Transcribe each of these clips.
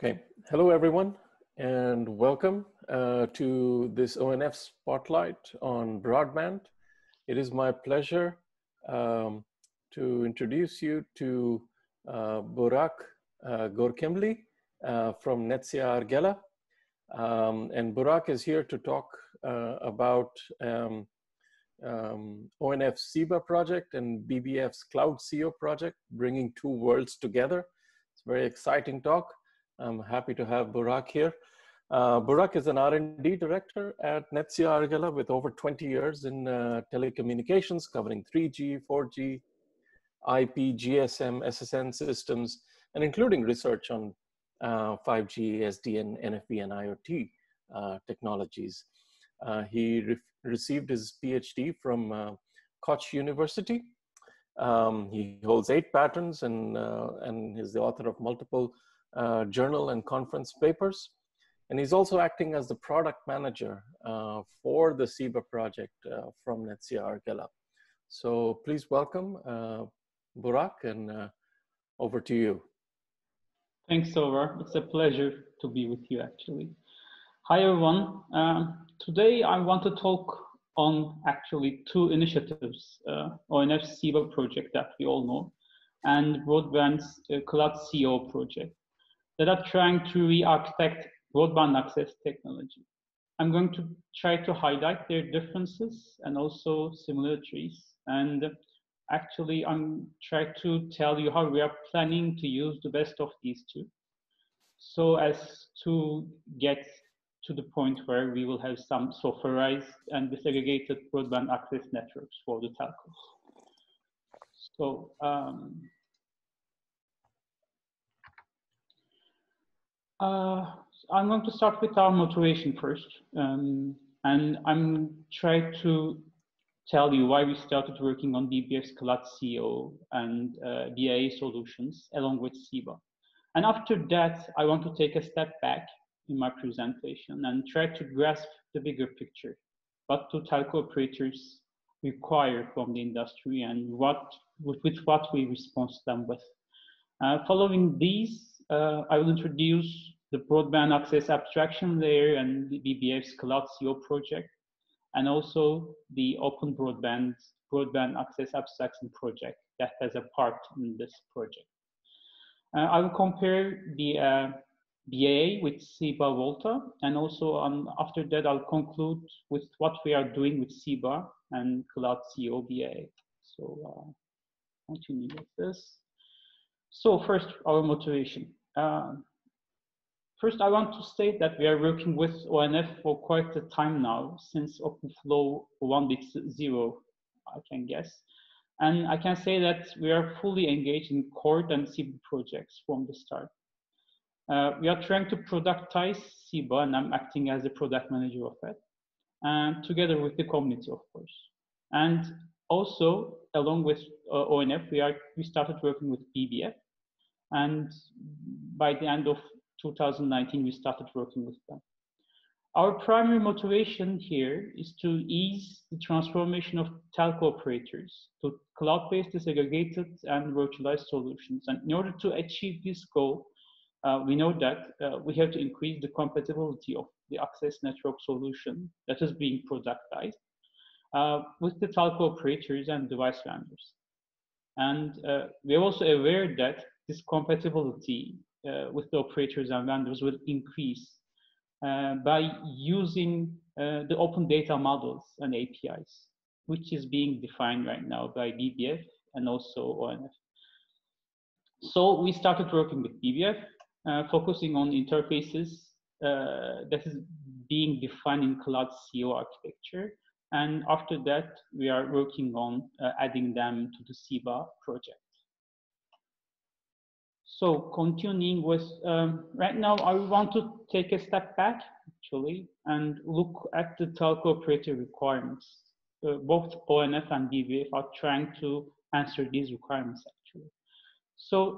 Okay, hello everyone, and welcome to this ONF Spotlight on broadband. It is my pleasure to introduce you to Burak Gorkemli from Netsia Argela. And Burak is here to talk about ONF SEBA project and BBF's CloudCO project, bringing two worlds together. It's a very exciting talk. I'm happy to have Burak here. Burak is an R&D director at Netsia Argela with over 20 years in telecommunications, covering 3G, 4G, IP, GSM, SSN systems, and including research on 5G, SDN, NFV, and IoT technologies. He received his PhD from Koch University. He holds 8 patents and is the author of multiple journal and conference papers. And he's also acting as the product manager for the SEBA project from Netsia Argela. So please welcome Burak, and over to you. Thanks, Saurav. It's a pleasure to be with you, actually. Hi, everyone. Today, I want to talk on actually 2 initiatives, ONF SEBA project that we all know, and Broadband's CloudCO project, that are trying to re-architect broadband access technology. I'm going to try to highlight their differences and also similarities. And actually, I'm trying to tell you how we are planning to use the best of these 2, so as to get to the point where we will have some softwareized and disaggregated broadband access networks for the telcos. So, I'm going to start with our motivation first, and I'm trying to tell you why we started working on BBF's CloudCO and BAA solutions along with SEBA. And after that, I want to take a step back in my presentation and try to grasp the bigger picture. What do telco operators require from the industry, and with what we respond to them with. Following these, I will introduce the broadband access abstraction layer and the BBF's CloudCO project, and also the open broadband access abstraction project that has a part in this project. I will compare the BAA with SEBA Volta, and also after that I'll conclude with what we are doing with SEBA and CloudCO BAA. So continue with this. So first, our motivation. First, I want to state that we are working with ONF for quite a time now, since OpenFlow 1.0, I can guess. And I can say that we are fully engaged in core and SEBA projects from the start. We are trying to productize SEBA, and I'm acting as the product manager of it, and together with the community, of course. And also, along with ONF, we started working with BBF, and by the end of 2019, we started working with them. Our primary motivation here is to ease the transformation of telco operators to cloud-based disaggregated and virtualized solutions. And in order to achieve this goal, we know that we have to increase the compatibility of the access network solution that is being productized with the telco operators and device vendors. And we're also aware that this compatibility with the operators and vendors will increase by using the open data models and APIs, which is being defined right now by BBF and also ONF. So we started working with BBF, focusing on interfaces that is being defined in CloudCO architecture. And after that, we are working on adding them to the SEBA project. So continuing with, right now, I want to take a step back, actually, and look at the telco operator requirements. Both ONF and BBF are trying to answer these requirements, actually. So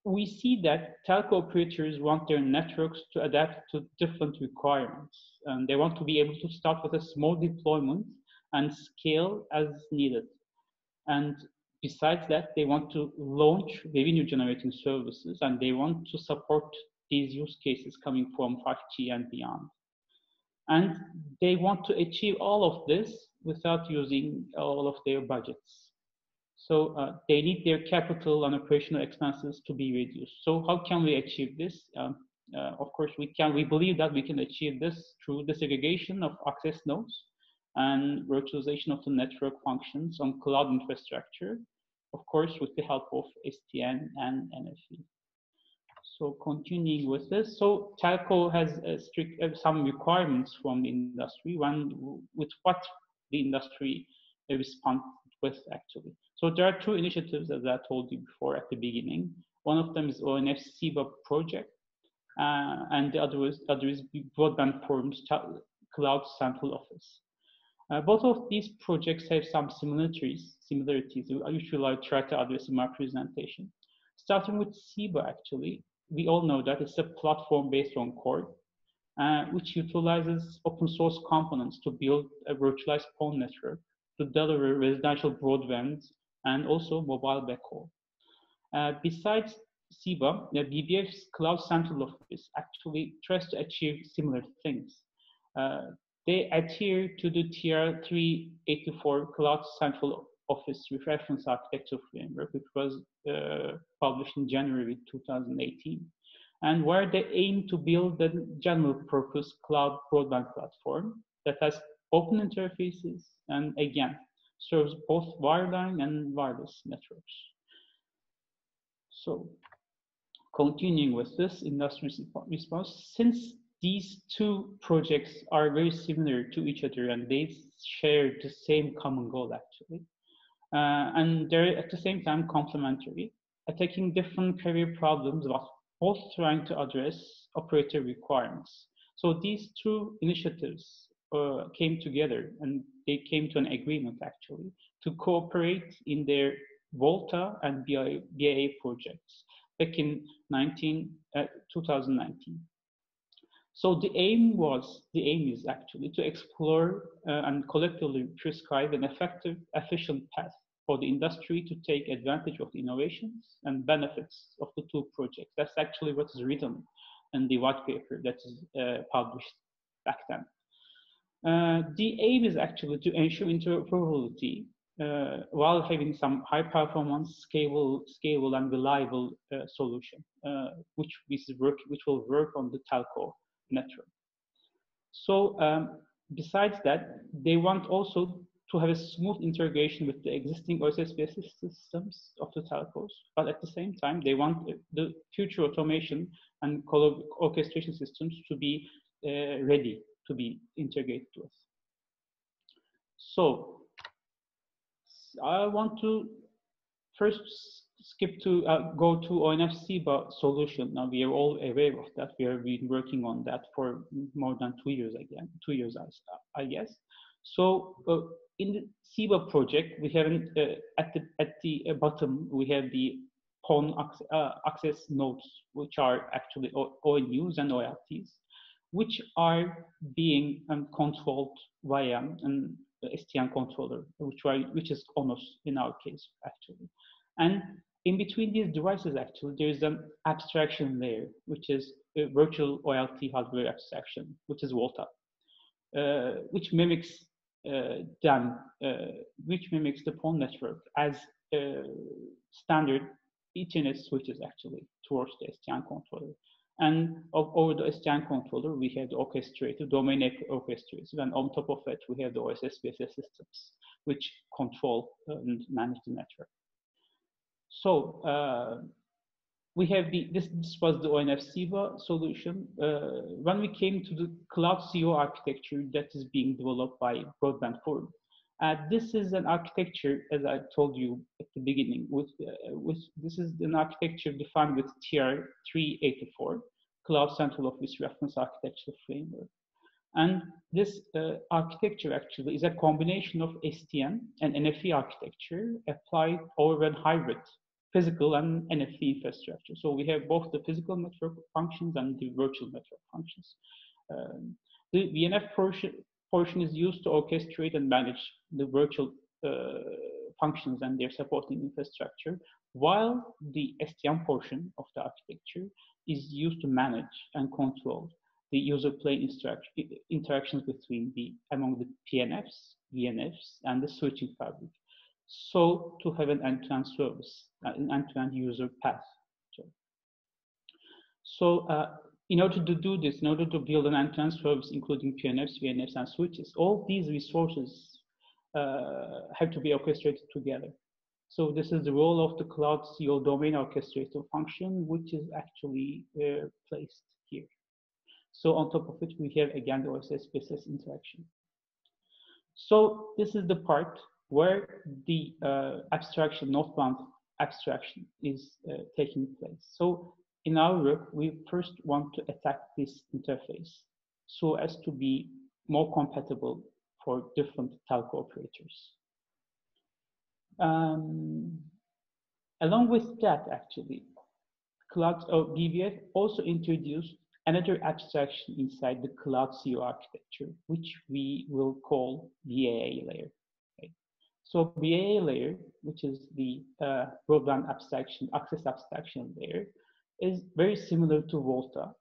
we see that telco operators want their networks to adapt to different requirements. And they want to be able to start with a small deployment and scale as needed. And besides that, they want to launch revenue-generating services, and they want to support these use cases coming from 5G and beyond. And they want to achieve all of this without using all of their budgets. So they need their capital and operational expenses to be reduced. So how can we achieve this? Of course, we believe that we can achieve this through disaggregation of access nodes and virtualization of the network functions on cloud infrastructure, of course, with the help of SDN and NFV. So continuing with this, so Telco has some requirements from the industry, with what the industry responds with actually. So there are two initiatives, as I told you before at the beginning. One of them is ONF SEBA project, and the other is Broadband Forum's Cloud Central Office. Both of these projects have some similarities, which I'll try to address in my presentation. Starting with SEBA, actually, we all know that it's a platform based on core, which utilizes open source components to build a virtualized PON network to deliver residential broadband and also mobile backhaul. Besides SEBA, the BBF's Cloud Central Office actually tries to achieve similar things. They adhere to the TR-384 Cloud Central Office Reference Architecture Framework, which was published in January 2018, and where they aim to build a general purpose cloud broadband platform that has open interfaces and, again, serves both wireline and wireless networks. So, continuing with this industry response, since these two projects are very similar to each other and they share the same common goal actually, and they're at the same time complementary, attacking different career problems while both trying to address operator requirements. So these two initiatives came together and they came to an agreement actually to cooperate in their Volta and BIA projects back in 2019. So the aim is actually to explore and collectively prescribe an effective, efficient path for the industry to take advantage of the innovations and benefits of the two projects. That's actually what is written in the white paper that is published back then. The aim is actually to ensure interoperability while having some high performance, scalable and reliable solution, which will work on the telco network. So besides that, they want also to have a smooth integration with the existing OSS-based systems of the telcos, but at the same time, they want the future automation and orchestration systems to be ready to be integrated with. So I want to first go to ONF SEBA solution. Now we are all aware of that. We have been working on that for more than 2 years again, 2 years I guess. So in the SEBA project, we have at the bottom we have the PON access nodes, which are actually ONUs and OLTs, which are being controlled via an STN controller, which is ONOS in our case actually. And in between these devices, actually, there is an abstraction layer, which is a virtual OLT hardware abstraction, which is Volta, which mimics the PON network as standard Ethernet switches actually towards the STN controller. And over the STN controller, we have the orchestrator, domain orchestrators, and on top of it, we have the OSS-based systems, which control and manage the network. So we have this was the ONF SEBA solution. When we came to the CloudCO architecture that is being developed by Broadband Forum, this is an architecture, as I told you at the beginning, this is an architecture defined with TR-384, Cloud Central Office Reference Architecture Framework. And this architecture actually is a combination of STN and NFV architecture applied over a hybrid physical and NFV infrastructure. So we have both the physical network functions and the virtual network functions. The VNF portion is used to orchestrate and manage the virtual functions and their supporting infrastructure, while the STM portion of the architecture is used to manage and control the user plane interactions between among the PNFs, VNFs, and the switching fabric. So to have an end-to-end service, an end-to-end user path. So in order to do this, in order to build an end-to-end service, including PNFs, VNFs, and switches, all these resources have to be orchestrated together. So this is the role of the CloudCO domain orchestrator function, which is actually placed here. So on top of it, we have again the OSS-BSS interaction. So this is the part where the abstraction, northbound abstraction is taking place. So in our work, we first want to attack this interface so as to be more compatible for different telco operators. Along with that, actually, BBF also introduced another abstraction inside the CloudCO architecture, which we will call BAA layer. Okay. So BAA layer, which is the broadband abstraction, access abstraction layer, is very similar to Volta,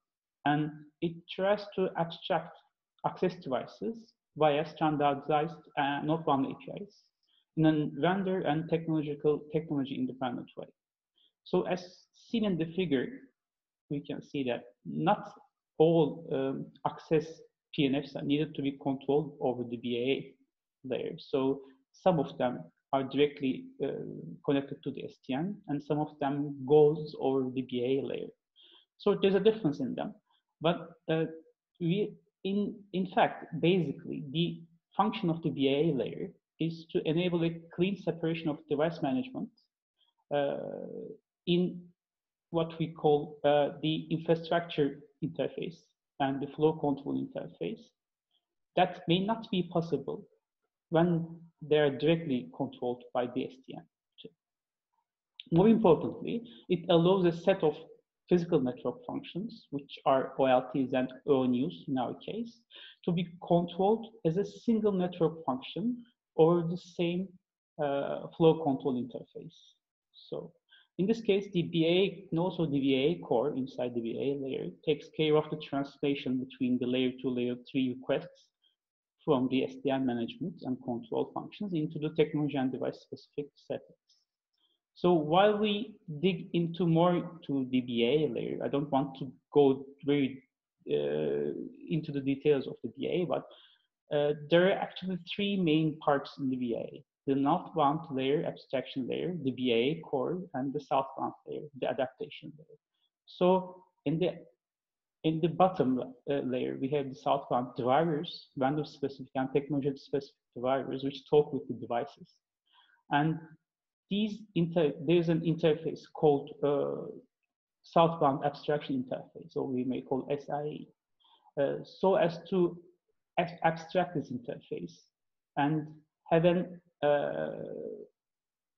and it tries to abstract access devices via standardized northbound APIs in a vendor and technology independent way. So as seen in the figure, we can see that not all access PNFs are needed to be controlled over the BAA layer. So some of them are directly connected to the STN, and some of them goes over the BAA layer. So there's a difference in them. But in fact, basically, the function of the BAA layer is to enable a clean separation of device management in what we call the infrastructure interface and the flow control interface. That may not be possible when they're directly controlled by the STN. More importantly, it allows a set of physical network functions, which are OLTs and ONUs in our case, to be controlled as a single network function over the same flow control interface. So in this case, the BA and also the BA core inside the BA layer takes care of the translation between the layer 2, layer 3 requests from the SDN management and control functions into the technology and device specific settings. So while we dig into more to the BA layer, I don't want to go very into the details of the BA, but there are actually three main parts in the BA: the northbound layer, abstraction layer, the BA core, and the southbound layer, the adaptation layer. So in the bottom layer, we have the southbound drivers, vendor specific and technology specific drivers, which talk with the devices. And there's an interface called southbound abstraction interface, or we may call SIE, so as to abstract this interface and have an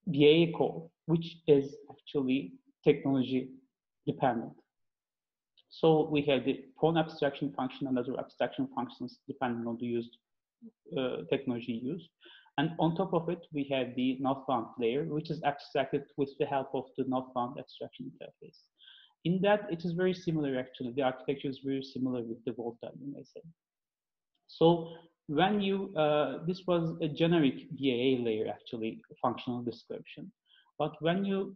BA core, which is actually technology dependent. So we have the PON abstraction function and other abstraction functions depending on the used technology used. And on top of it, we have the northbound layer, which is abstracted with the help of the northbound abstraction interface. In that, it is very similar, actually. The architecture is very similar with the Volta, you may say. So when you, this was a generic BAA layer, actually, functional description. But when you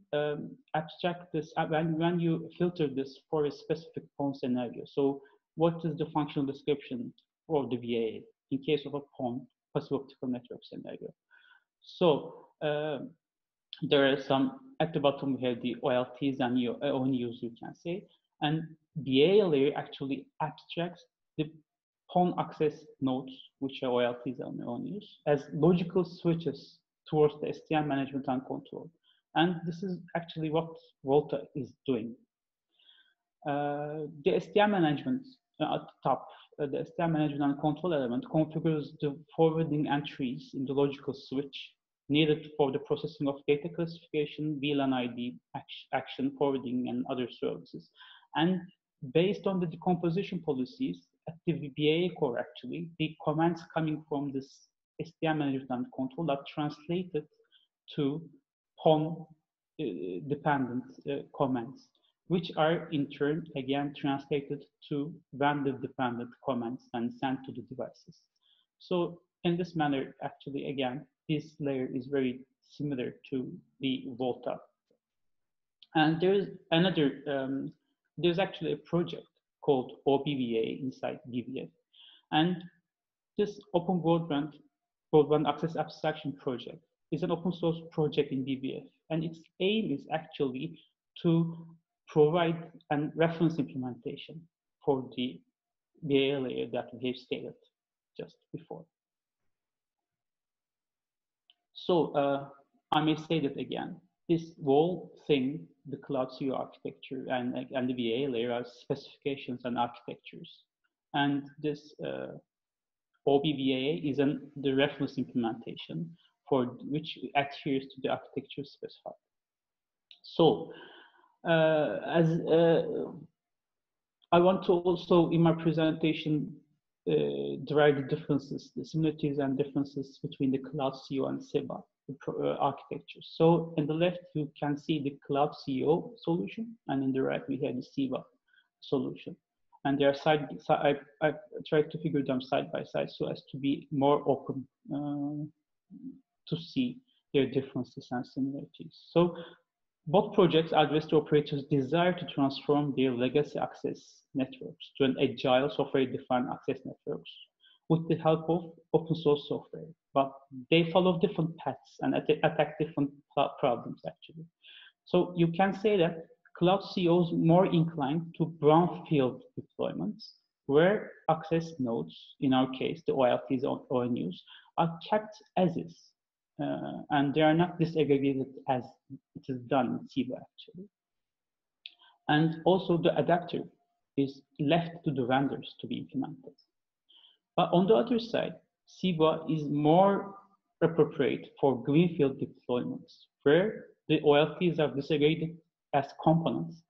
abstract this, when you filter this for a specific PON scenario, so what is the functional description for the BAA in case of a PON, passive optical network scenario? So there are some, at the bottom we have the OLTs and ONUs, you can say, and BAA layer actually abstracts the PON access nodes, which are OLTs and ONUs, as logical switches towards the STM management and control. And this is actually what Volta is doing. The STM management at the top, the STM management and control element configures the forwarding entries in the logical switch needed for the processing of data classification, VLAN ID, action, forwarding, and other services. And based on the decomposition policies at the BAA core, actually, the commands coming from this STM management and control are translated to PON dependent comments, which are in turn again translated to vendor dependent comments and sent to the devices. So in this manner, actually, again, this layer is very similar to the Volta. And there's another, there's actually a project called OBVA inside BBF. And this Open Broadband Access Abstraction project is an open source project in BBF. And its aim is actually to provide a reference implementation for the BA layer that we have stated just before. So I may say that again, this whole thing, the CloudCO architecture and the BA layer are specifications and architectures. And this OBVA is the reference implementation for which adheres to the architecture specified. So I want to also, in my presentation, derive the differences, the similarities and differences between the CloudCO and SEBA architectures. So in the left, you can see the CloudCO solution, and in the right, we have the SEBA solution. And they are I tried to figure them side by side so as to be more open to see their differences and similarities. So both projects address the operators' desire to transform their legacy access networks to an agile software-defined access networks with the help of open source software. But they follow different paths and attack different problems, actually. So you can say that CloudCO is more inclined to brownfield deployments, where access nodes, in our case, the OLTs or ONUs, are kept as is. And they are not disaggregated as it is done in SEBA, actually. And also the adapter is left to the vendors to be implemented. But on the other side, SEBA is more appropriate for greenfield deployments, where the OLTs are disaggregated as components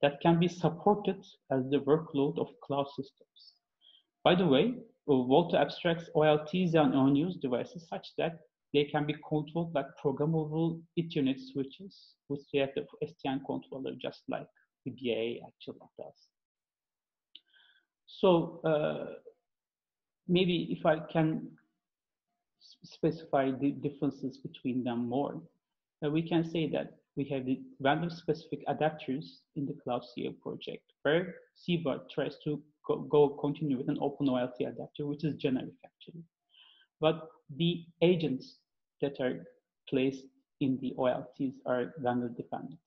that can be supported as the workload of cloud systems. By the way, Volta abstracts OLTs and ONUs devices such that they can be controlled like programmable Ethernet switches with reactive STN controller, just like the BA actually does. So maybe if I can specify the differences between them more, we can say that we have the vendor-specific adapters in the CloudCO project, where SEBA tries to continue with an open OLT adapter, which is generic actually. But the agents that are placed in the OLTs are vendor-dependent.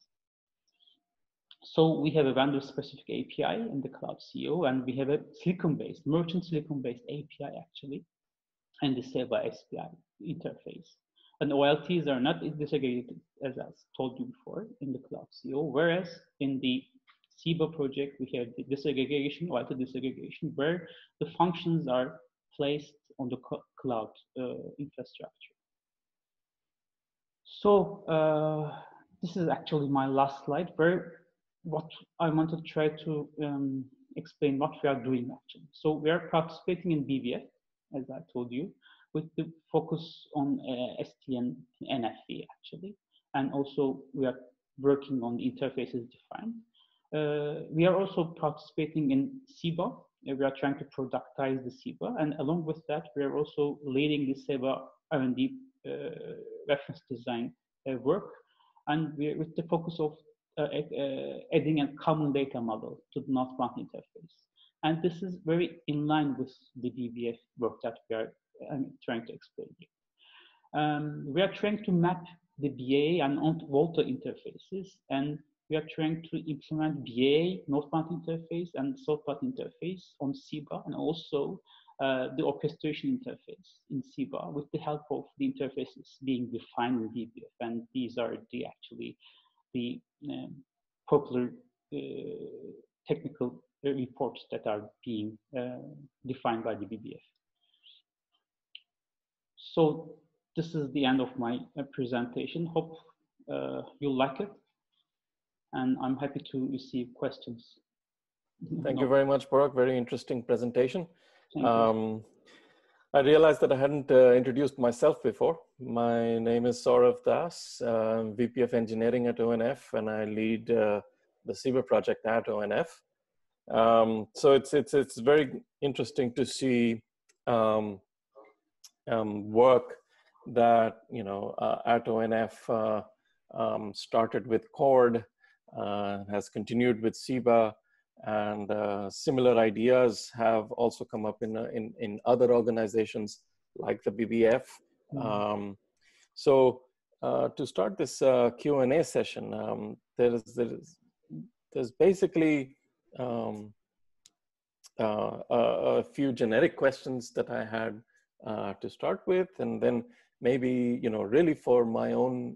So we have a vendor-specific API in the CloudCO, and we have a silicon-based, merchant silicon-based API actually, and the SEBA SPI interface. And OLTs are not disaggregated, as I told you before, in the CloudCO, whereas in the SEBA project, we have the disaggregation, OLT disaggregation, where the functions are placed on the cloud infrastructure. So this is actually my last slide, where what I want to try to explain what we are doing actually. So we are participating in BBF, as I told you, with the focus on STN NFV actually, and also we are working on the interfaces defined. We are also participating in SEBA. We are trying to productize the SEBA, and along with that, we are also leading the SEBA R&D reference design work, and we are with the focus of adding a common data model to the northbound interface. And this is very in line with the BBF work that we are trying to explain here. We are trying to map the BA and Volta interfaces, and we are trying to implement BA northbound interface and southbound interface on SEBA, and also the orchestration interface in SEBA with the help of the interfaces being defined in BBF. And these are actually the popular technical reports that are being defined by the BBF. So this is the end of my presentation. Hope you'll like it, and I'm happy to receive questions. Thank you very much, Burak. Very interesting presentation. I realized that I hadn't introduced myself before. My name is Saurav Das, VP of Engineering at ONF, and I lead the SEBA project at ONF. So it's very interesting to see work that at ONF started with CORD, has continued with SEBA, and similar ideas have also come up in other organizations like the BBF. So to start this Q&A session, there's basically a few generic questions that I had to start with, and then maybe really for my own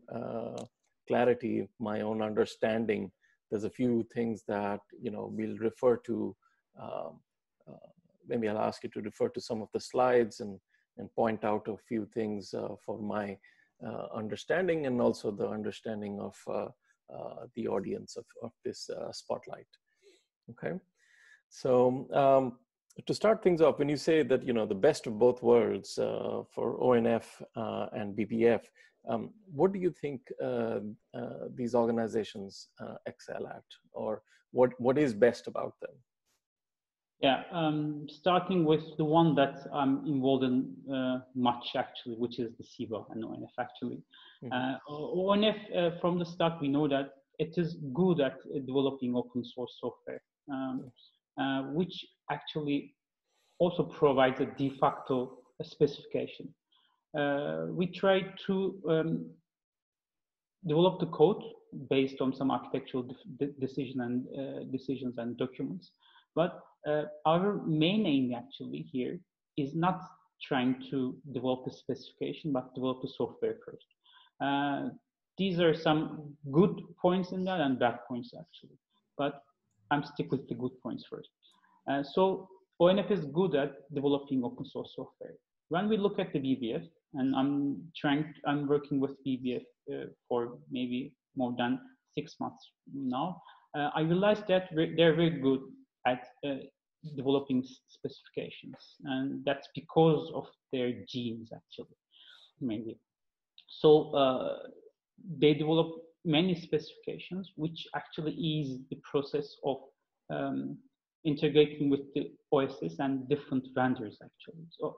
clarity, my own understanding, there's a few things that we'll refer to. Maybe I'll ask you to refer to some of the slides and point out a few things for my understanding, and also the understanding of the audience of this spotlight. Okay, so to start things off, when you say that the best of both worlds for ONF and BBF, what do you think these organizations excel at, or what is best about them? Yeah, starting with the one that I'm involved in much actually, which is the SEBA and ONF actually. ONF, from the start, we know that it is good at developing open source software, which actually also provides a de facto specification. We try to develop the code based on some architectural decisions and documents. But our main aim actually here is not trying to develop a specification, but develop the software first. These are some good points in that and bad points actually, but I'm stick with the good points first. So ONF is good at developing open source software. When we look at the BBF, and I'm working with BBF for maybe more than 6 months now, I realized that they're very good at developing specifications, and that's because of their genes actually, maybe. So they develop many specifications, which actually ease the process of integrating with the OSS and different vendors actually, so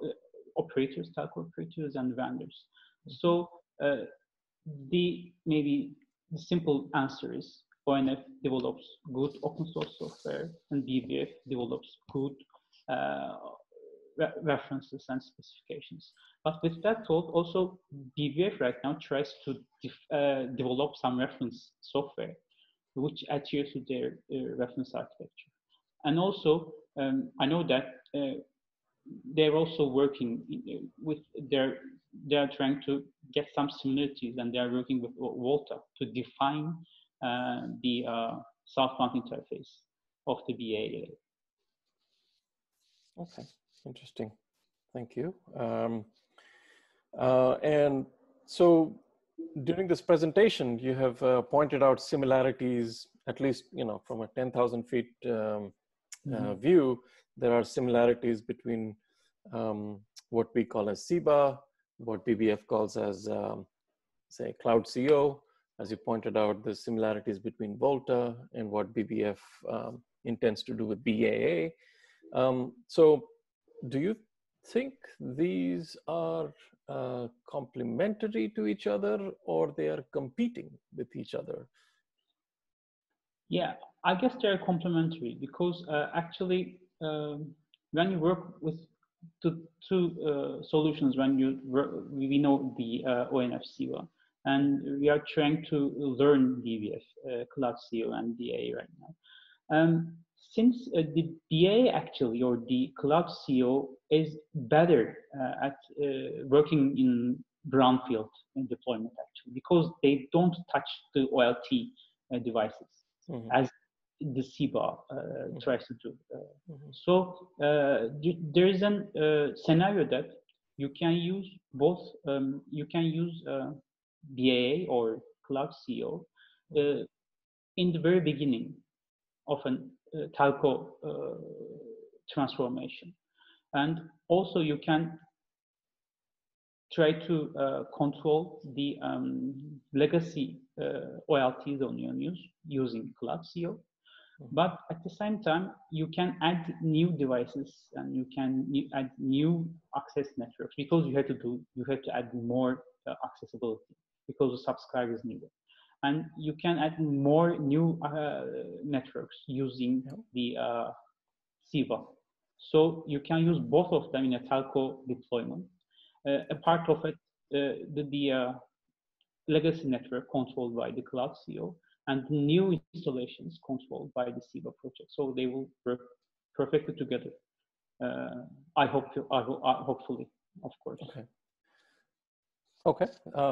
operators, telco operators, and vendors. So maybe the simple answer is ONF develops good open source software, and BBF develops good references and specifications. But with that thought, also BBF right now tries to develop some reference software which adheres to their reference architecture. And also, I know that they're also working with they're trying to get some similarities, and they're working with Volta to define the southbound interface of the BAA. Okay, interesting. Thank you. And so during this presentation, you have pointed out similarities, at least from a 10,000 feet view. There are similarities between what we call as SEBA, what BBF calls as, say, CloudCO. As you pointed out, the similarities between Volta and what BBF intends to do with BAA. So do you think these are complementary to each other, or they are competing with each other? Yeah, I guess they're complementary, because actually when you work with two solutions, we know the ONF SEBA, and we are trying to learn BBF, CloudCO and BA right now. Since the BA actually, or the CloudCO, is better at working in brownfield deployment actually, because they don't touch the OLT devices as the SEBA tries to do. So there is a scenario that you can use both. You can use BAA or CloudCO in the very beginning of an telco transformation, and also you can try to control the legacy OLTs on your news using CloudCO. But at the same time, you can add new devices and you can add new access networks because you have to add more accessibility because the subscribe is needed. And you can add more new networks using the SEBA. So you can use both of them in a telco deployment. A part of it, the legacy network controlled by the CloudCO, and new installations controlled by the SEBA project. So they will work perfectly together. Hopefully, of course. Okay. Okay,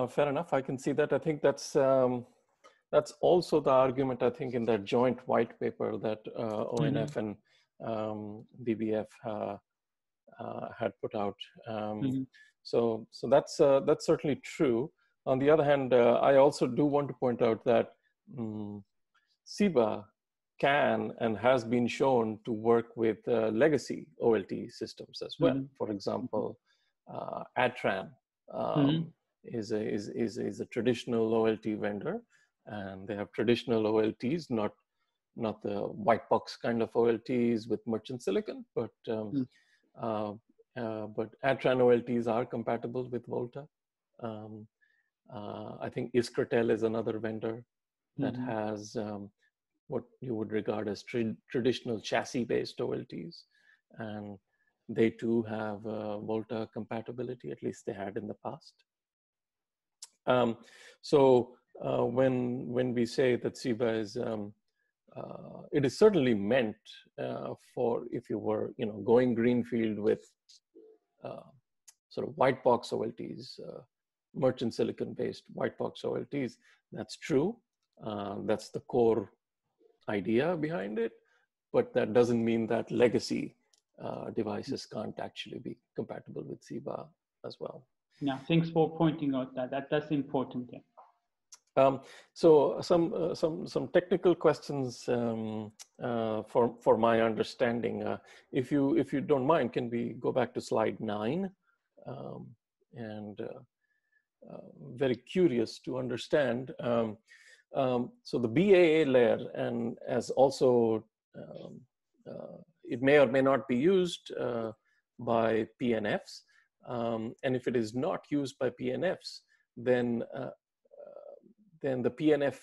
fair enough. I can see that. I think that's also the argument, I think, in that joint white paper that ONF and BBF had put out. So that's certainly true. On the other hand, I also do want to point out that SEBA can and has been shown to work with legacy OLT systems as well. For example, Adtran is a traditional OLT vendor, and they have traditional OLTs, not the white box kind of OLTs with merchant silicon, but Adtran OLTs are compatible with Volta. I think Iskratel is another vendor that has what you would regard as traditional chassis-based OLTs, and they too have Volta compatibility, at least they had in the past. When we say that SEBA is, it is certainly meant for if you were, going greenfield with sort of white box OLTs, merchant silicon based white box OLTs. That's true. That's the core idea behind it, but that doesn't mean that legacy devices can't actually be compatible with SEBA as well. Yeah, thanks for pointing out that's important. Yeah. So some technical questions for my understanding. If you don't mind, can we go back to slide 9? Very curious to understand. So the BAA layer, and as also it may or may not be used by PNFs, and if it is not used by PNFs, then the PNF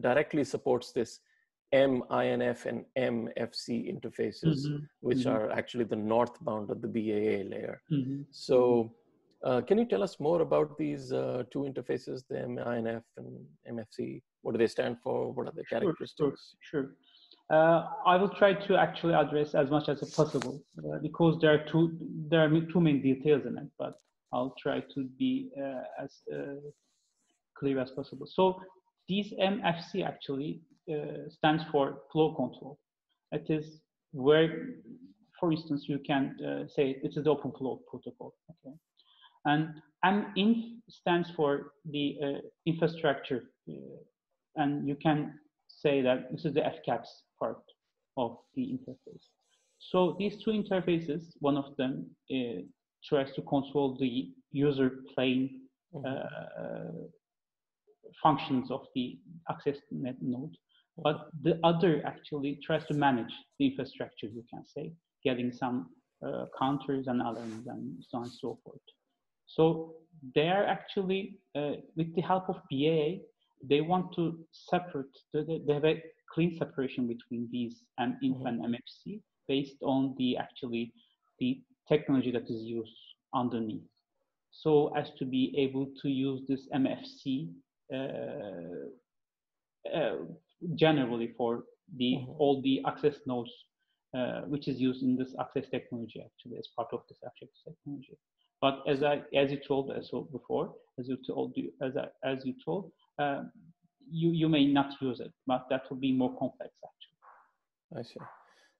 directly supports this MINF and MFC interfaces, which are actually the northbound of the BAA layer. So can you tell us more about these two interfaces, the MINF and MFC? What do they stand for? What are the characteristics? Sure. I will try to actually address as much as possible because there are too many details in it, but I'll try to be as clear as possible. So these MFC actually stands for flow control. It is where, for instance, you can say it is the open flow protocol. Okay, and MINF stands for the infrastructure, and you can say that this is the FCAPS part of the interface. So these two interfaces, one of them tries to control the user plane functions of the access net node, but the other actually tries to manage the infrastructure, you can say, getting some counters and alarms and so on and so forth. So they are actually, with the help of BAA, they want to separate, they have a clean separation between these MINF and MFC based on the technology that is used underneath. So as to be able to use this MFC generally for all the access nodes, which is used in this access technology actually as part of this access technology. But as you told you may not use it, but that will be more complex actually. I see.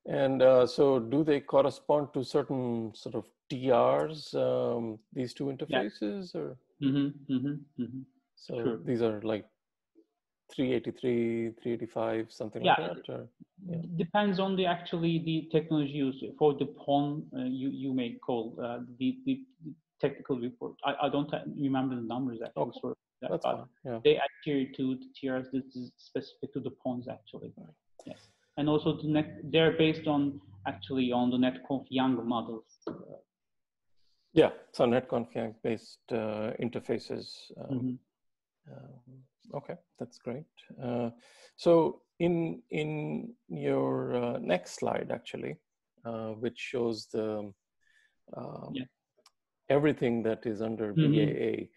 And so do they correspond to certain sort of TRs, these two interfaces? Yeah. Or? So sure. These are like 383, 385, something like that? Or? Yeah. Depends on the technology used. For the PON, you may call the technical report. I don't remember the numbers actually. Okay. Sorry, That's fine. Yeah. they adhere to the TRs. This is specific to the PONs actually. Right. Yes, and also they're based on actually on the netconf Young models. Yeah, so netconf based interfaces. Okay, that's great. So in your next slide, actually, which shows the everything that is under BAA,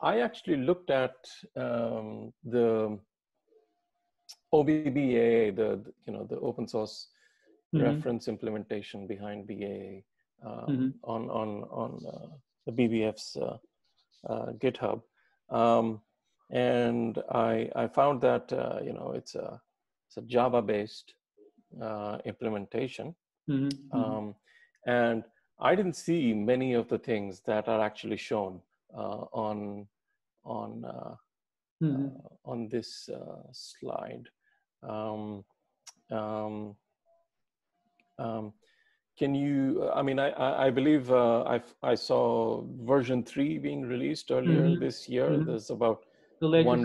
I actually looked at the OBBAA, the open source reference implementation behind BAA on the BBF's GitHub. And I found that it's a Java-based implementation, and I didn't see many of the things that are actually shown on this slide. Can you? I mean, I believe I saw version 3 being released earlier this year. There's about one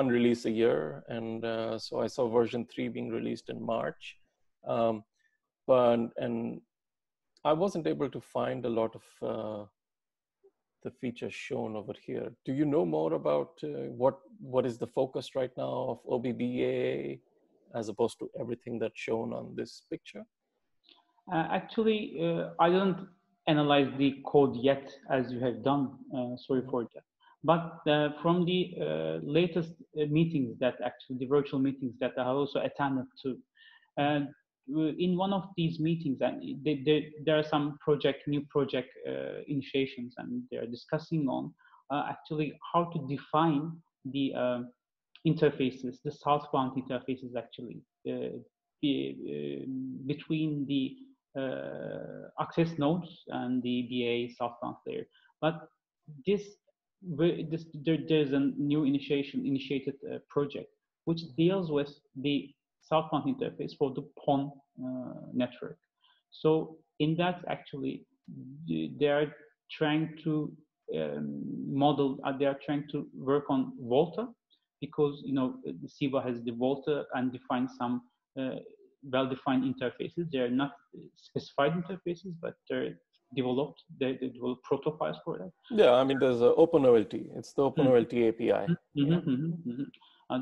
release a year, and so I saw version 3 being released in March. And I wasn't able to find a lot of the features shown over here. Do you know more about what is the focus right now of OBBAA as opposed to everything that's shown on this picture? Actually, I didn't analyze the code yet, as you have done. Sorry for that. But from the latest meetings that actually the virtual meetings that I also attended to, in one of these meetings, there are some new project initiations, and they are discussing on actually how to define the interfaces, the southbound interfaces actually between the access nodes and the BA southbound layer. But there's a new initiated project which deals with the southbound interface for the PON network. So in that, actually, they are trying to they are trying to work on Volta, because the SEBA has the Volta and define some well-defined interfaces. They are not specified interfaces, but they're developed. They develop protocols for that. Yeah, I mean, there's OpenOLT. It's the OpenOLT API.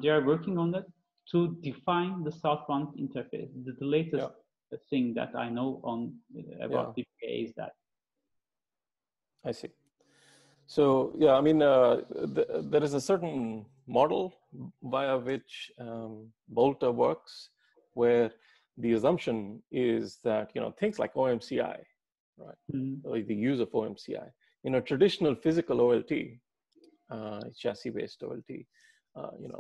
They are working on that to define the southbound interface. The latest thing that I know about the PA is that. I see. So yeah, I mean, there is a certain model via which Volta works, where the assumption is that things like OMCI, right, or the use of OMCI in a traditional physical OLT, chassis-based OLT,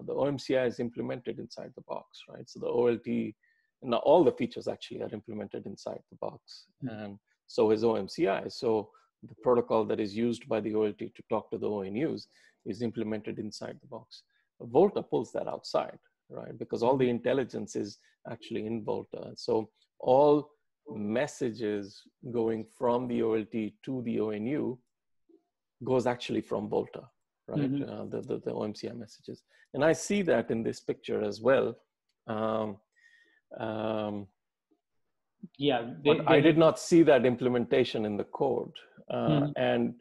the OMCI is implemented inside the box, right? So the OLT, now all the features actually are implemented inside the box, and so is OMCI. So the protocol that is used by the OLT to talk to the ONUs is implemented inside the box. Volta pulls that outside, right? Because all the intelligence is actually in Volta. So all messages going from the OLT to the ONU goes actually from Volta, right? The OMCI messages. And I see that in this picture as well. But I did not see that implementation in the code. And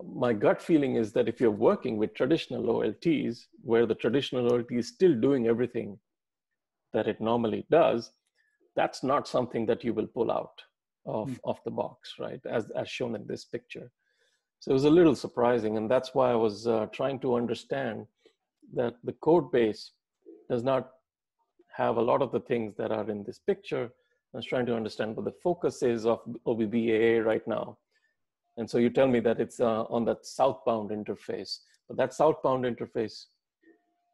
my gut feeling is that if you're working with traditional OLTs, where the traditional OLT is still doing everything that it normally does, that's not something that you will pull out of the box, right? As shown in this picture. So it was a little surprising, and that's why I was trying to understand that the code base does not have a lot of the things that are in this picture. I was trying to understand what the focus is of OBBAA right now. And so you tell me that it's on that southbound interface, but that southbound interface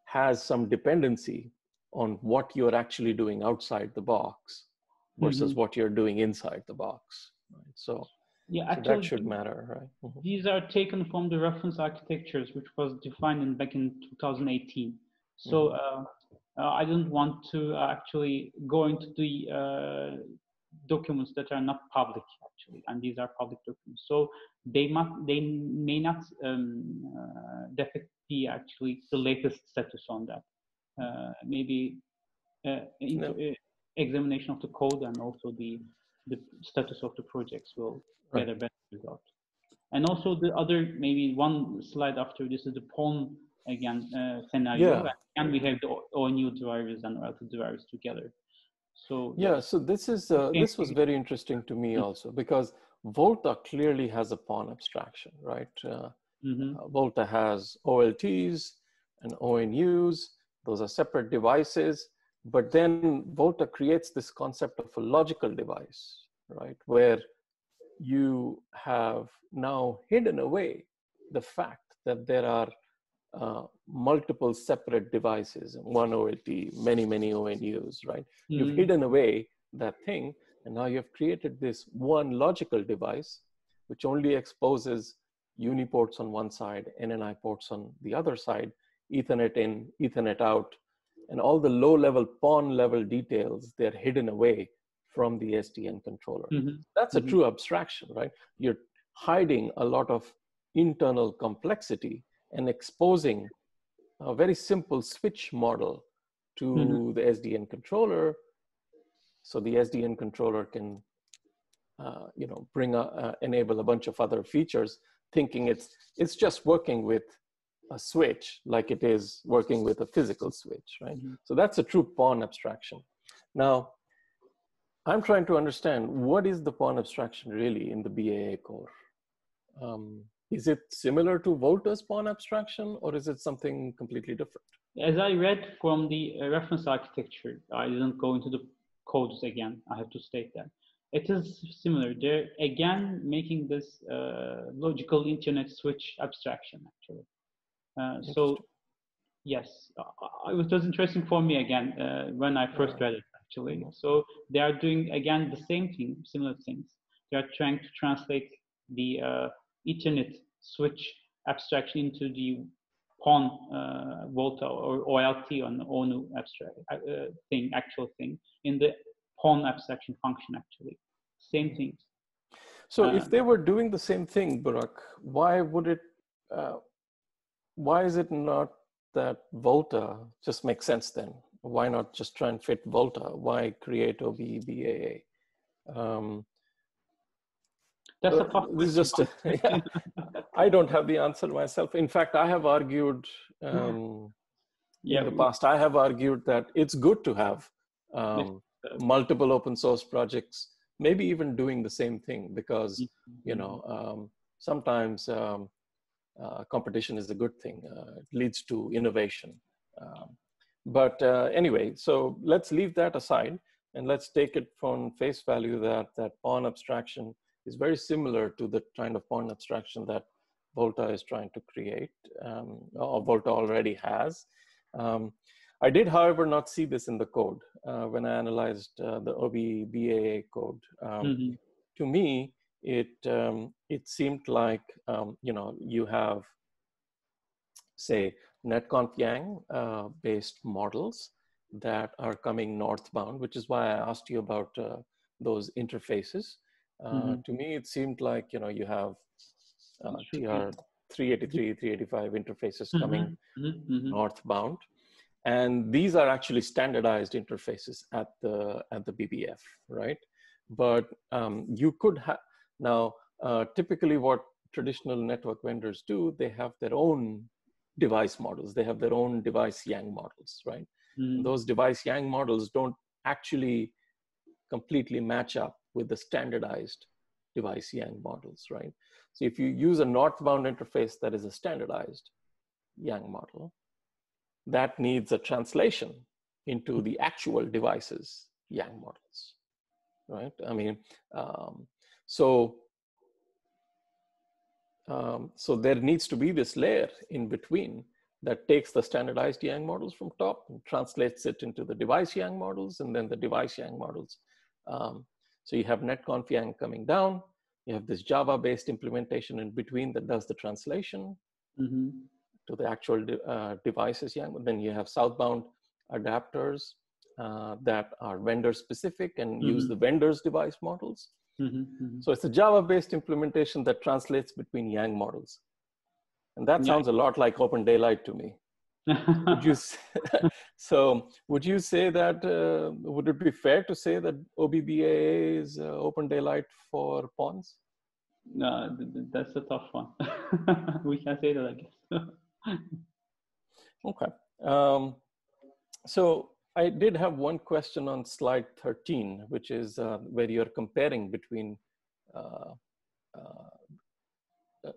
has some dependency on what you're actually doing outside the box versus what you're doing inside the box, right? So, so that should matter, right? These are taken from the reference architectures, which was defined back in 2018. So I didn't want to actually go into the documents that are not public actually, and these are public documents. So they may not depict the actually the latest status on that. Maybe examination of the code and also the status of the projects will get a better result. And also the other, maybe one slide after this is the PON again scenario, and we have the ONU drivers and OLT drivers together. So so this is this was very interesting to me also, because Volta clearly has a PON abstraction, right? Volta has OLTs and ONUs; those are separate devices. But then Volta creates this concept of a logical device, right, where you have now hidden away the fact that there are multiple separate devices, one OLT, many ONUs, right? You've hidden away that thing, and now you've created this one logical device, which only exposes uniports on one side, NNI ports on the other side, Ethernet in, Ethernet out, and all the low-level PON level details, they're hidden away from the SDN controller. That's a true abstraction, right? You're hiding a lot of internal complexity and exposing a very simple switch model to the SDN controller, so the SDN controller can, enable a bunch of other features, thinking it's just working with a switch like it is working with a physical switch, right? So that's a true PON abstraction. Now, I'm trying to understand, what is the PON abstraction really in the BAA core? Is it similar to Volta's PON abstraction, or is it something completely different? As I read from the reference architecture, I didn't go into the codes again, I have to state that. It is similar. They're again making this logical internet switch abstraction actually. So yes, it was interesting for me again when I first read it actually. So they are doing again the same thing, similar things. They are trying to translate the Ethernet switch abstraction into the PON Volta or OLT on the ONU abstract actual thing in the PON abstraction function actually. Same things. So if they were doing the same thing, Burak, why would it? Why is it not that Volta just makes sense then? Why not just try and fit Volta? Why create OBBAA? That's a tough this is just I don't have the answer myself. In fact, I have argued in the past. I have argued that it's good to have multiple open source projects, maybe even doing the same thing, because sometimes competition is a good thing. It leads to innovation. But anyway, so let's leave that aside and let's take it from face value that PON abstraction is very similar to the kind of PON abstraction that Volta is trying to create, or Volta already has. I did, however, not see this in the code when I analyzed the OBBAA code. To me, it seemed like you have, say, netconf yang based models that are coming northbound, which is why I asked you about those interfaces. To me, it seemed like you have TR 383, 385 interfaces coming northbound, and these are actually standardized interfaces at the BBF, right? But you could have now typically what traditional network vendors do, they have their own device models. They have their own device yang models, right? Those device yang models don't actually completely match up with the standardized device yang models, right? So if you use a northbound interface that is a standardized yang model, that needs a translation into the actual device's yang models, right? I mean, so there needs to be this layer in between that takes the standardized yang models from top and translates it into the device yang models, and then the device yang models. So you have netconf yang coming down, you have this Java-based implementation in between that does the translation to the actual devices yang. Then you have southbound adapters that are vendor specific and use the vendor's device models. Mm-hmm. So it's a Java-based implementation that translates between Yang models. And that sounds a lot like Open Daylight to me. Would you so would you say that, would it be fair to say that OBBAA is Open Daylight for PONs? No, that's a tough one. We can say that, I guess. Okay. So I did have one question on slide 13, which is where you're comparing between,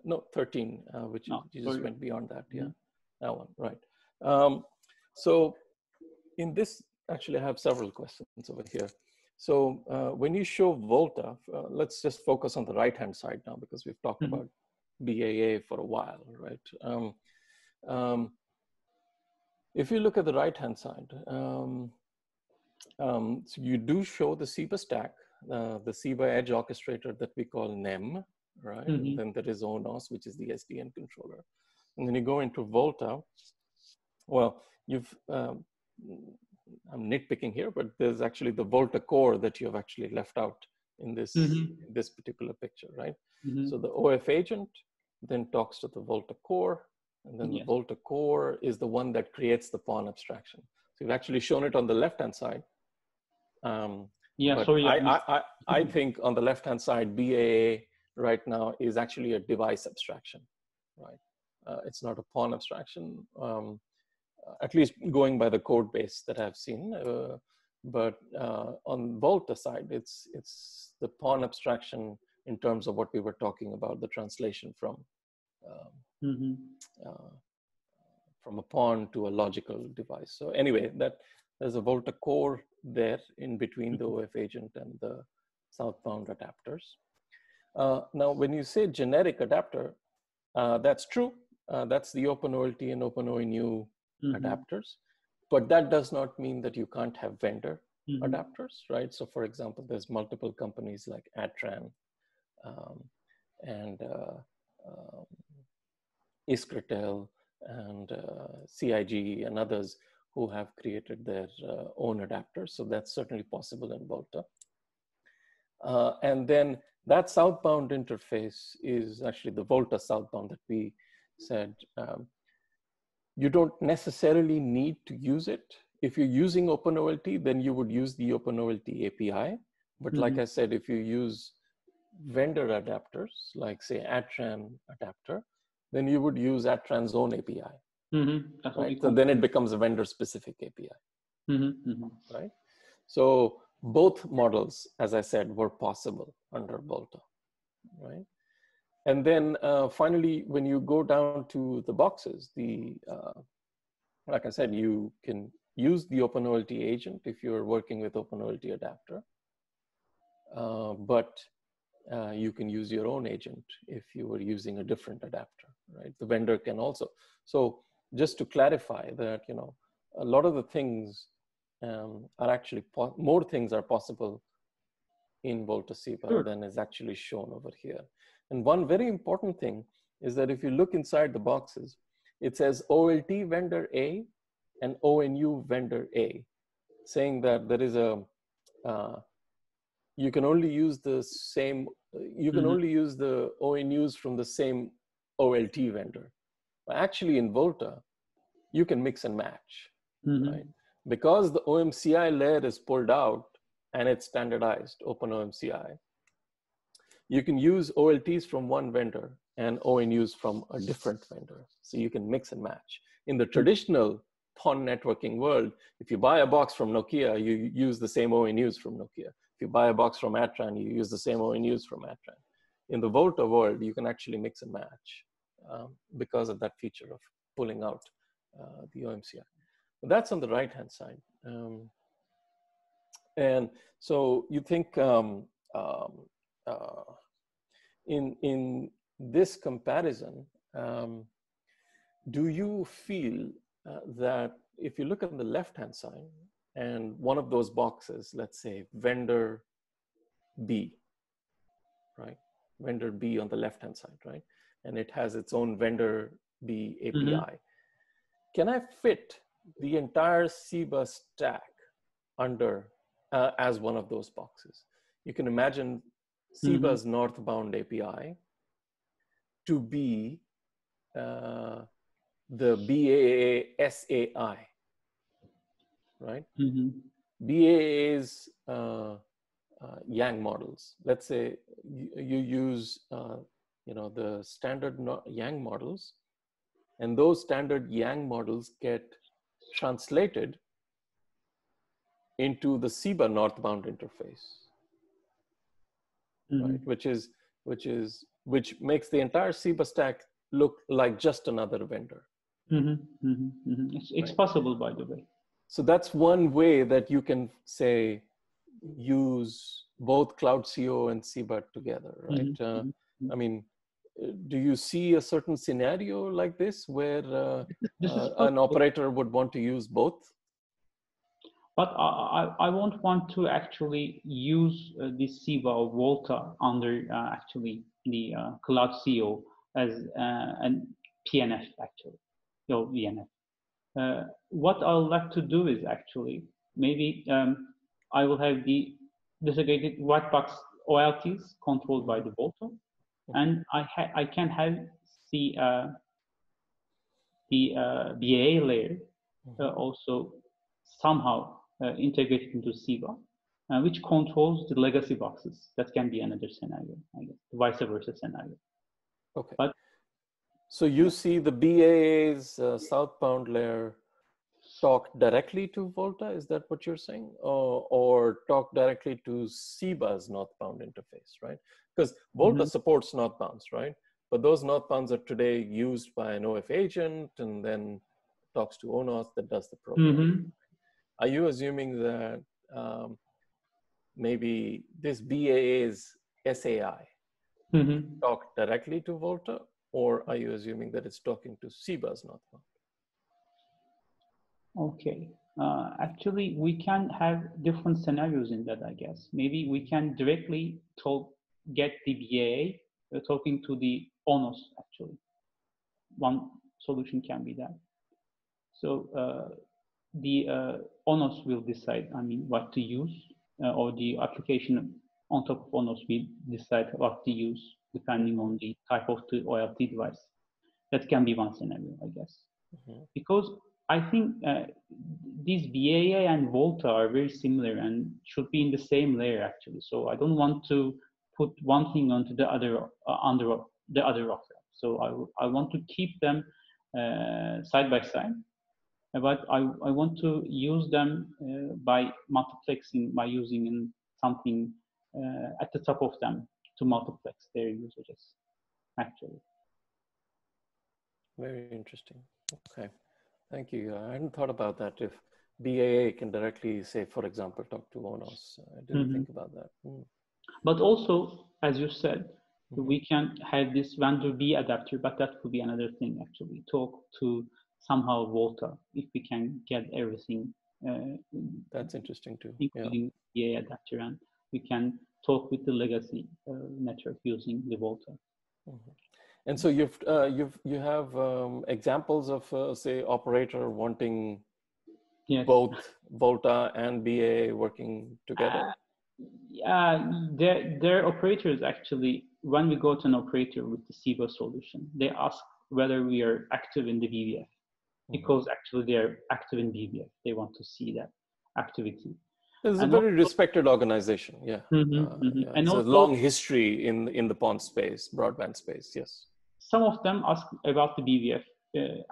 no, 13, which you just went beyond that. Yeah, that one, right. So in this, actually I have several questions over here. So when you show Volta, let's just focus on the right-hand side now, because we've talked about BAA for a while, right? If you look at the right-hand side, so you do show the SEBA stack, the SEBA edge orchestrator that we call NEM, right? And then there is ONOS, which is the SDN controller. And then you go into Volta. Well, I'm nitpicking here, but there's actually the Volta core that you have actually left out in this, this particular picture, right? So the OF agent then talks to the Volta core, and then the Volta core is the one that creates the PON abstraction. So you've actually shown it on the left-hand side. I think on the left-hand side, BAA right now is actually a device abstraction, right? It's not a PON abstraction, at least going by the code base that I've seen. But on Volta side, it's the PON abstraction in terms of what we were talking about, the translation from a PON to a logical device. So anyway, there's a Volta core there in between the OF agent and the southbound adapters. Now, when you say generic adapter, that's true. That's the OpenOLT and OpenONU adapters, but that does not mean that you can't have vendor adapters, right? So for example, there's multiple companies like Atran and Iskratel and CIG and others who have created their own adapters. So that's certainly possible in Volta. And then that southbound interface is actually the Volta southbound that we said. You don't necessarily need to use it. If you're using OpenOLT, then you would use the OpenOLT API. But like I said, if you use vendor adapters, like say Atran adapter, then you would use Atran's own API. Right? So then it becomes a vendor-specific API, right? So both models, as I said, were possible under Volta, right? And then finally, when you go down to the boxes, like I said, you can use the OpenOLT agent if you're working with OpenOLT adapter, but you can use your own agent if you were using a different adapter, right? The vendor can also. So just to clarify that, a lot of the things are actually, more things are possible in Volta SEBA than is actually shown over here. And one very important thing is that if you look inside the boxes, it says OLT vendor A and ONU vendor A, saying that there is you can only use the same, you can only use the ONUs from the same OLT vendor. But actually in Volta, you can mix and match, right? Because the OMCI layer is pulled out and it's standardized, OpenOMCI, you can use OLTs from one vendor and ONUs from a different vendor. So you can mix and match. In the traditional PON networking world, if you buy a box from Nokia, you use the same ONUs from Nokia. If you buy a box from Atran, you use the same ONUs from Atran. In the Volta world, you can actually mix and match because of that feature of pulling out the OMCI. But that's on the right-hand side. And so you think in this comparison, do you feel that if you look at the left-hand side and one of those boxes, let's say vendor B, right? Vendor B on the left-hand side, right? And it has its own vendor B API. Can I fit the entire SEBA stack under as one of those boxes. You can imagine SEBA's northbound API to be the BAA SAI, right? BAA's Yang models. Let's say you use the standard Yang models, and those standard Yang models get translated into the SEBA northbound interface, right? Which makes the entire SEBA stack look like just another vendor. It's right? Possible, by the way. So that's one way that you can say use both CloudCO and SEBA together, right? I mean, do you see a certain scenario like this where an operator would want to use both? But I won't want to actually use this SEBA or Volta under actually the CloudCO as an PNF actually, or VNF. What I'll like to do is actually maybe I will have the disaggregated white box OLTs controlled by the Volta, and I can have the BAA layer also somehow integrated into SEBA, which controls the legacy boxes. That can be another scenario, I guess, the vice versa scenario. Okay. But so you see the BAA's southbound layer talk directly to Volta? Is that what you're saying? Or talk directly to SEBA's northbound interface, right? Because Volta supports northbounds, right? But those northbounds are today used by an OF agent and then talks to ONOS that does the program. Are you assuming that maybe this BAA's SAI talk directly to Volta, or are you assuming that it's talking to SEBA's northbound? Okay. Actually, we can have different scenarios in that, I guess. Maybe we can directly get the BAA talking to the ONOS, actually. One solution can be that. So the ONOS will decide, what to use, or the application on top of ONOS will decide what to use, depending on the type of the OLT device. That can be one scenario, I guess. Because I think these BAA and Volta are very similar and should be in the same layer, actually. So I don't want to put one thing onto the other, under the other offer. So I want to keep them side by side. But I want to use them by multiplexing, by using something at the top of them to multiplex their usages, actually. Very interesting. Okay, thank you. I hadn't thought about that. If BAA can directly say, for example, talk to ONOS. I didn't think about that. But also, as you said, we can have this vendor B adapter, but that could be another thing, actually. Talk to somehow Volta, if we can get everything. That's interesting too. Including BAA adapter, and we can talk with the legacy network using the Volta. And so you have examples of say operator wanting both Volta and BAA working together. Their operators actually, when we go to an operator with the SEBA solution, they ask whether we are active in the BBF, because actually they are active in BBF. They want to see that activity. It's a very respected organization, And it's a long history in the PON space, broadband space, yes. Some of them ask about the BBF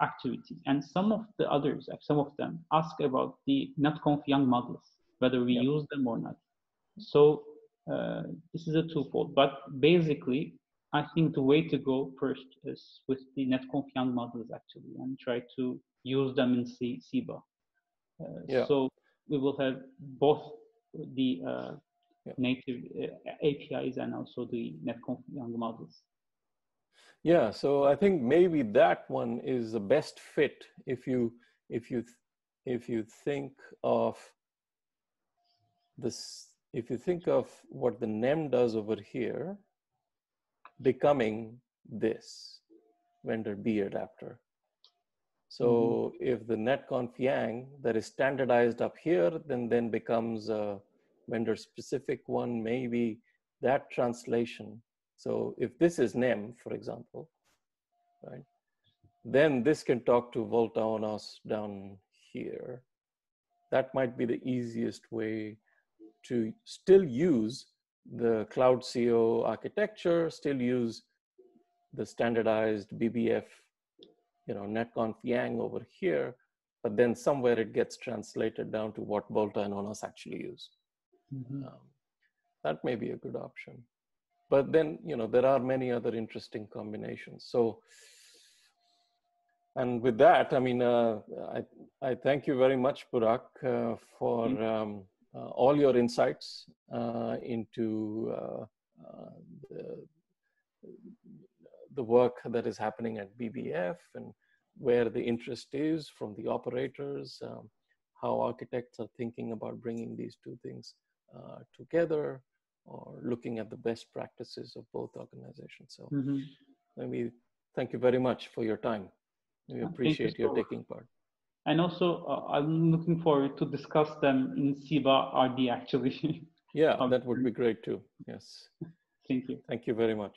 activity, and some of them ask about the netconf Young models, whether we use them or not. So this is a twofold, but basically, I think the way to go first is with the netconf Young models, actually, and try to use them in SEBA. So we will have both the native APIs and also the netconf Young models. Yeah, so I think maybe that one is the best fit if you think of this. If you think of what the NEM does over here, becoming this vendor B adapter. So if the netconf yang that is standardized up here, then becomes a vendor specific one, maybe that translation. So if this is NEM, for example, right, then this can talk to Volta ONOS down here. That might be the easiest way to still use the CloudCO architecture, still use the standardized BBF, netconf yang over here, but then somewhere it gets translated down to what Volta and ONOS actually use. That may be a good option. But then, there are many other interesting combinations. So, and with that, I mean, I thank you very much, Burak, for all your insights into the work that is happening at BBF and where the interest is from the operators, how architects are thinking about bringing these two things together, or looking at the best practices of both organizations. So maybe thank you very much for your time. We appreciate your taking part. And also, I'm looking forward to discuss them in SEBA RD actually. Yeah, that would be great too. Yes. Thank you. Thank you very much.